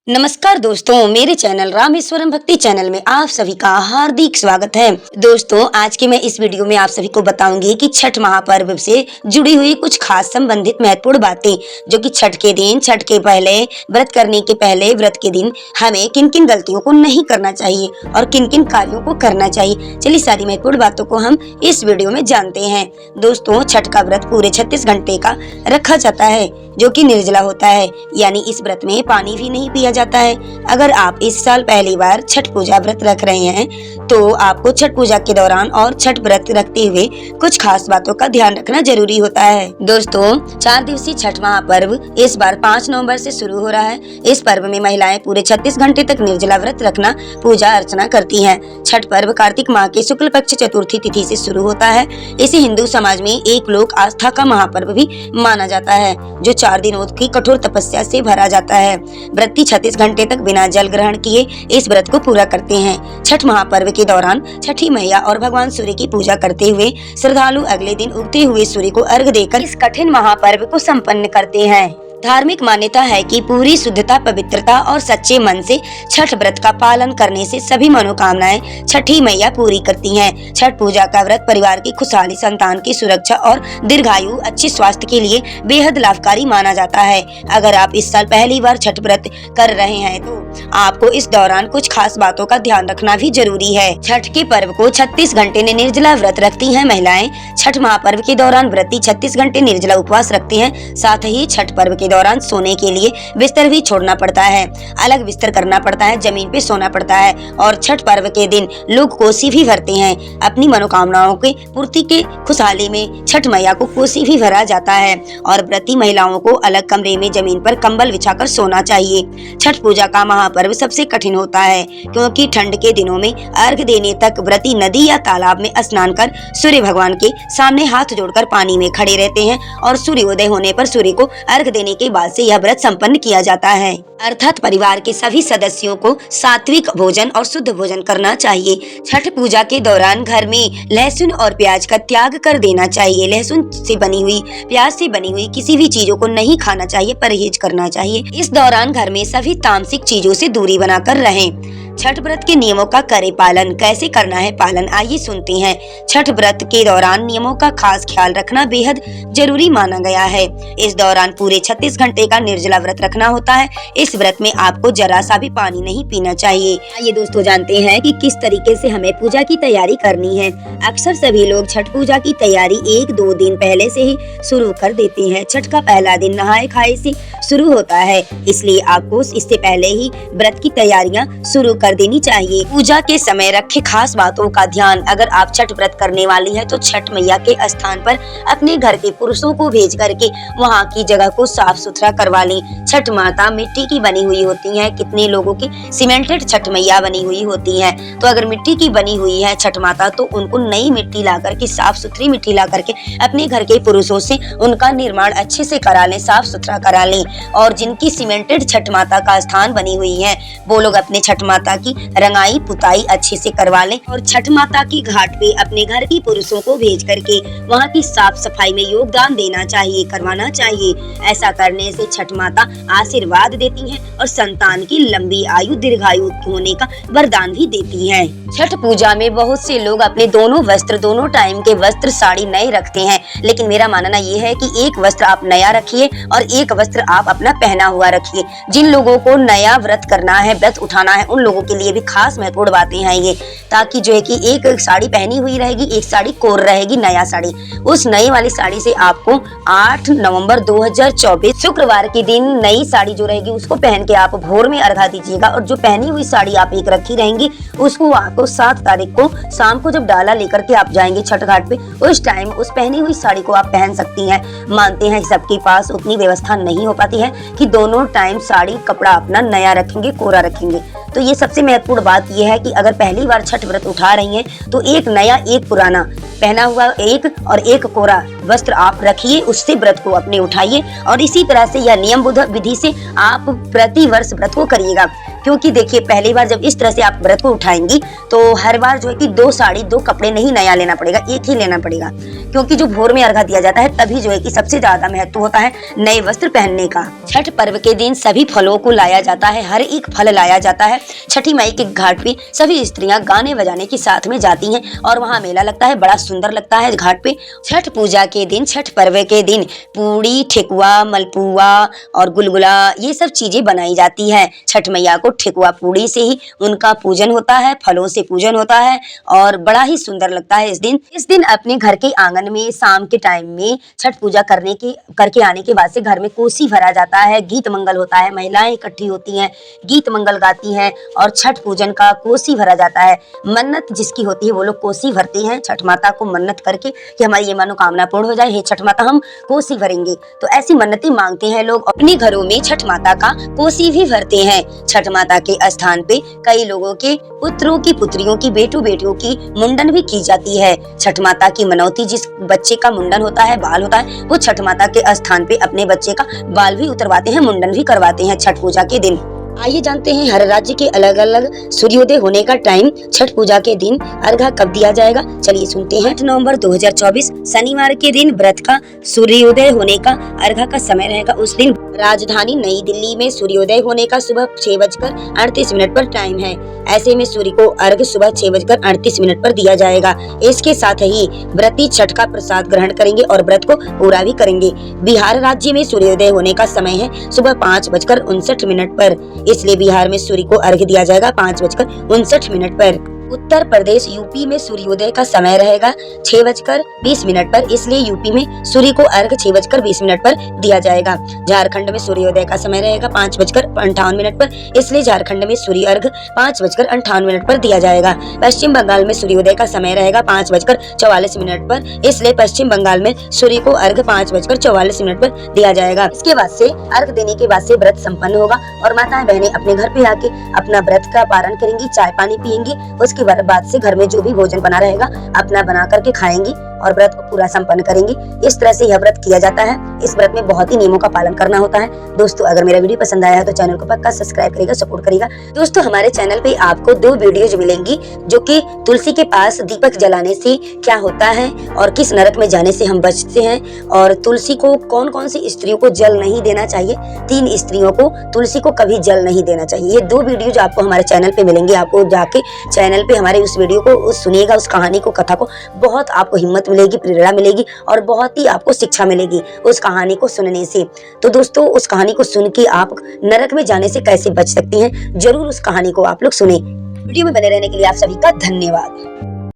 नमस्कार दोस्तों, मेरे चैनल रामेश्वरम भक्ति चैनल में आप सभी का हार्दिक स्वागत है। दोस्तों, आज के मैं इस वीडियो में आप सभी को बताऊंगी कि छठ महापर्व से जुड़ी हुई कुछ खास संबंधित महत्वपूर्ण बातें, जो कि छठ के दिन, छठ के पहले, व्रत करने के पहले, व्रत के दिन हमें किन किन गलतियों को नहीं करना चाहिए और किन किन कार्यों को करना चाहिए। चलिए सारी महत्वपूर्ण बातों को हम इस वीडियो में जानते हैं। दोस्तों, छठ का व्रत पूरे 36 घंटे का रखा जाता है, जो कि निर्जला होता है, यानी इस व्रत में पानी भी नहीं पिया जाता है। अगर आप इस साल पहली बार छठ पूजा व्रत रख रहे हैं तो आपको छठ पूजा के दौरान और छठ व्रत रखते हुए कुछ खास बातों का ध्यान रखना जरूरी होता है। दोस्तों, 4 दिवसीय छठ महापर्व इस बार 5 नवंबर से शुरू हो रहा है। इस पर्व में महिलाएं पूरे 36 घंटे तक निर्जला व्रत रखना, पूजा अर्चना करती हैं। छठ पर्व कार्तिक माह के शुक्ल पक्ष चतुर्थी तिथि से शुरू होता है। इसे हिंदू समाज में एक लोक आस्था का महापर्व भी माना जाता है, जो 4 दिनों की कठोर तपस्या से भरा जाता है। व्रती 36 घंटे तक बिना जल ग्रहण किए इस व्रत को पूरा करते हैं। छठ महापर्व के दौरान छठी मैया और भगवान सूर्य की पूजा करते हुए श्रद्धालु अगले दिन उगते हुए सूर्य को अर्घ देकर इस कठिन महापर्व को संपन्न करते हैं। धार्मिक मान्यता है कि पूरी शुद्धता, पवित्रता और सच्चे मन से छठ व्रत का पालन करने से सभी मनोकामनाएं छठी मैया पूरी करती हैं। छठ पूजा का व्रत परिवार की खुशहाली, संतान की सुरक्षा और दीर्घायु, अच्छे स्वास्थ्य के लिए बेहद लाभकारी माना जाता है। अगर आप इस साल पहली बार छठ व्रत कर रहे हैं तो आपको इस दौरान कुछ खास बातों का ध्यान रखना भी जरूरी है। छठ के पर्व को 36 घंटे निर्जला व्रत रखती हैं महिलाएं। छठ महापर्व के दौरान व्रती 36 घंटे निर्जला उपवास रखते हैं। साथ ही छठ पर्व के दौरान सोने के लिए बिस्तर भी छोड़ना पड़ता है, अलग बिस्तर करना पड़ता है, जमीन पे सोना पड़ता है। और छठ पर्व के दिन लोग कोसी भी भरते हैं। अपनी मनोकामनाओं की पूर्ति के खुशहाली में छठ मैया को कोसी भी भरा जाता है। और व्रती महिलाओं को अलग कमरे में जमीन पर कंबल बिछाकर सोना चाहिए। छठ पूजा का महापर्व सबसे कठिन होता है, क्योंकि ठंड के दिनों में अर्घ देने तक व्रती नदी या तालाब में स्नान कर सूर्य भगवान के सामने हाथ जोड़कर पानी में खड़े रहते हैं और सूर्योदय होने पर सूर्य को अर्घ देने के बाद से यह व्रत संपन्न किया जाता है। अर्थात परिवार के सभी सदस्यों को सात्विक भोजन और शुद्ध भोजन करना चाहिए। छठ पूजा के दौरान घर में लहसुन और प्याज का त्याग कर देना चाहिए। लहसुन से बनी हुई, प्याज से बनी हुई किसी भी चीजों को नहीं खाना चाहिए, परहेज करना चाहिए। इस दौरान घर में सभी तामसिक चीजों से दूरी बनाकर रहें। छठ व्रत के नियमों का करें पालन। कैसे करना है पालन, आइए सुनते हैं। छठ व्रत के दौरान नियमों का खास ख्याल रखना बेहद जरूरी माना गया है। इस दौरान पूरे 36 घंटे का निर्जला व्रत रखना होता है। इस व्रत में आपको जरा सा भी पानी नहीं पीना चाहिए। आइए दोस्तों, जानते हैं कि किस तरीके से हमें पूजा की तैयारी करनी है। अक्सर सभी लोग छठ पूजा की तैयारी 1-2 दिन पहले से ही शुरू कर देते हैं। छठ का पहला दिन नहाए खाए से शुरू होता है, इसलिए आपको इससे पहले ही व्रत की तैयारियां शुरू कर देनी चाहिए। पूजा के समय रखे खास बातों का ध्यान। अगर आप छठ व्रत करने वाली हैं तो छठ मैया के स्थान पर अपने घर के पुरुषों को भेज करके वहाँ की जगह को साफ सुथरा करवा लें। छठ माता मिट्टी की बनी हुई होती हैं। कितने लोगों की सीमेंटेड छठ मैया बनी हुई होती हैं। तो अगर मिट्टी की बनी हुई है छठ माता तो उनको नई मिट्टी ला करके, साफ सुथरी मिट्टी ला करके अपने घर के पुरुषों से उनका निर्माण अच्छे से करा लें, साफ सुथरा करा लें। और जिनकी सीमेंटेड छठ माता का स्थान बनी हुई है वो लोग अपने छठ माता की रंगाई पुताई अच्छे से करवा लें और छठ माता की घाट पे अपने घर की पुरुषों को भेज करके वहाँ की साफ सफाई में योगदान देना चाहिए, करवाना चाहिए। ऐसा करने से छठ माता आशीर्वाद देती हैं और संतान की लंबी आयु, दीर्घायु होने का वरदान भी देती हैं। छठ पूजा में बहुत से लोग अपने दोनों वस्त्र, दोनों टाइम के वस्त्र, साड़ी नए रखते हैं, लेकिन मेरा मानना ये है कि एक वस्त्र आप नया रखिए और एक वस्त्र आप अपना पहना हुआ रखिए। जिन लोगों को नया व्रत करना है, व्रत उठाना है, उन लोगों के लिए भी खास महत्वपूर्ण बातें हैं ये, ताकि जो है कि एक साड़ी पहनी हुई रहेगी, एक साड़ी कोर रहेगी, नया साड़ी। उस नई वाली साड़ी से आपको 8 नवंबर 2024 शुक्रवार के दिन नई साड़ी जो रहेगी उसको पहन के आप भोर में अर्घा दीजिएगा। और जो पहनी हुई साड़ी आप एक रखी रहेंगी उसको आपको 7 तारीख को शाम को जब डाला लेकर के आप जाएंगे छठ घाट पे, उस टाइम उस पहनी हुई साड़ी को आप पहन सकती हैं। मानते हैं सबके पास उतनी व्यवस्था नहीं हो पाती है कि दोनों टाइम साड़ी कपड़ा अपना नया रखेंगे, कोरा रखेंगे। तो ये सबसे महत्वपूर्ण बात यह है कि अगर पहली बार छठ व्रत उठा रही हैं तो एक नया एक पुराना पहना हुआ, एक और एक कोरा, वस्त्र आप रखिए, उससे व्रत को अपने उठाइए और इसी तरह से यह नियमबद्ध विधि से आप प्रति वर्ष व्रत को करिएगा। क्योंकि देखिए, पहली बार जब इस तरह से आप व्रत को उठाएंगी तो हर बार जो है कि 2 साड़ी 2 कपड़े नहीं नया लेना पड़ेगा, एक ही लेना पड़ेगा। क्योंकि जो भोर में अर्घा दिया जाता है तभी जो है कि सबसे ज्यादा महत्व होता है नए वस्त्र पहनने का। छठ पर्व के दिन सभी फलों को लाया जाता है, हर एक फल लाया जाता है। छठी माई के घाट पे सभी स्त्रियां गाने बजाने के साथ में जाती हैं और वहाँ मेला लगता है, बड़ा सुंदर लगता है घाट पे। छठ पूजा के दिन, छठ पर्व के दिन पूड़ी, ठेकुआ, मलपुआ और गुलगुला ये सब चीजें बनाई जाती है। छठ मैया को ठेकुआ पूड़ी से ही उनका पूजन होता है, फलों से पूजन होता है और बड़ा ही सुंदर लगता है इस दिन अपने घर के आंगन में शाम के टाइम में छठ पूजा करके आने के बाद से घर में कोसी भरा जाता है, गीत मंगल होता है, महिलाएं इकट्ठी होती हैं, गीत मंगल गाती हैं और छठ पूजन का कोसी भरा जाता है। मन्नत जिसकी होती है वो लोग कोसी भरते हैं छठ माता को मन्नत करके कि हमारी ये मनोकामना पूर्ण हो जाए, हे छठ माता हम कोसी भरेंगे। तो ऐसी मन्नतें मांगते हैं लोग, अपने घरों में छठ माता का कोसी भी भरते हैं। छठ माता के स्थान पे कई लोगों के पुत्रों की, पुत्रियों की, बेटियों की मुंडन भी की जाती है। छठ माता की मनौती, जिस बच्चे का मुंडन होता है, बाल होता है, वो छठ माता के स्थान पे अपने बच्चे का बाल भी उतरवाते हैं, मुंडन भी करवाते हैं छठ पूजा के दिन। आइए जानते हैं हर राज्य के अलग अलग सूर्योदय होने का टाइम, छठ पूजा के दिन अर्घा कब दिया जाएगा, चलिए सुनते हैं। 8 नवंबर 2024 शनिवार के दिन व्रत का सूर्योदय होने का अर्घा का समय रहेगा। उस दिन राजधानी नई दिल्ली में सूर्योदय होने का सुबह 6:38 पर टाइम है। ऐसे में सूर्य को अर्घ सुबह 6:38 पर दिया जाएगा। इसके साथ ही व्रती छठ का प्रसाद ग्रहण करेंगे और व्रत को पूरा भी करेंगे। बिहार राज्य में सूर्योदय होने का समय है सुबह 5:59 पर, इसलिए बिहार में सूर्य को अर्घ्य दिया जाएगा 5:59 पर। उत्तर प्रदेश यूपी में सूर्योदय का समय रहेगा 6:20 पर, इसलिए यूपी में सूर्य को अर्घ 6:20 पर दिया जाएगा। झारखंड में सूर्योदय का समय रहेगा 5:58 पर, इसलिए झारखंड में सूर्य अर्घ 5:58 पर दिया जाएगा। पश्चिम बंगाल में सूर्योदय का समय रहेगा 5:44 पर, इसलिए पश्चिम बंगाल में सूर्य को अर्घ 5:44 पर दिया जाएगा। इसके बाद से अर्घ देने के बाद से व्रत संपन्न होगा और माताएं बहनें अपने घर पे आके अपना व्रत का पारण करेंगी, चाय पानी पियेंगी। उसके बाद से घर में जो भी भोजन बना रहेगा अपना बना करके खाएंगी और व्रत को पूरा संपन्न करेंगी। इस तरह से यह व्रत किया जाता है। इस व्रत में बहुत ही नियमों का पालन करना होता है। दोस्तों, अगर मेरा वीडियो पसंद आया है तो चैनल को पक्का सब्सक्राइब करिएगा, सपोर्ट करिएगा। दोस्तों, हमारे चैनल पे आपको 2 वीडियोज मिलेंगी जो कि तुलसी के पास दीपक जलाने से क्या होता है और किस नरक में जाने से हम बचते हैं, और तुलसी को कौन कौन सी स्त्रियों को जल नहीं देना चाहिए, 3 स्त्रियों को तुलसी को कभी जल नहीं देना चाहिए। ये 2 वीडियो जो आपको हमारे चैनल पे मिलेंगे। आपको जाके चैनल पे हमारे उस वीडियो को सुनिएगा, उस कहानी को, कथा को, बहुत आपको हिम्मत मिलेगी, प्रेरणा मिलेगी और बहुत ही आपको शिक्षा मिलेगी उस कहानी को सुनने से। तो दोस्तों, उस कहानी को सुन के आप नरक में जाने से कैसे बच सकती हैं, जरूर उस कहानी को आप लोग सुने। वीडियो में बने रहने के लिए आप सभी का धन्यवाद।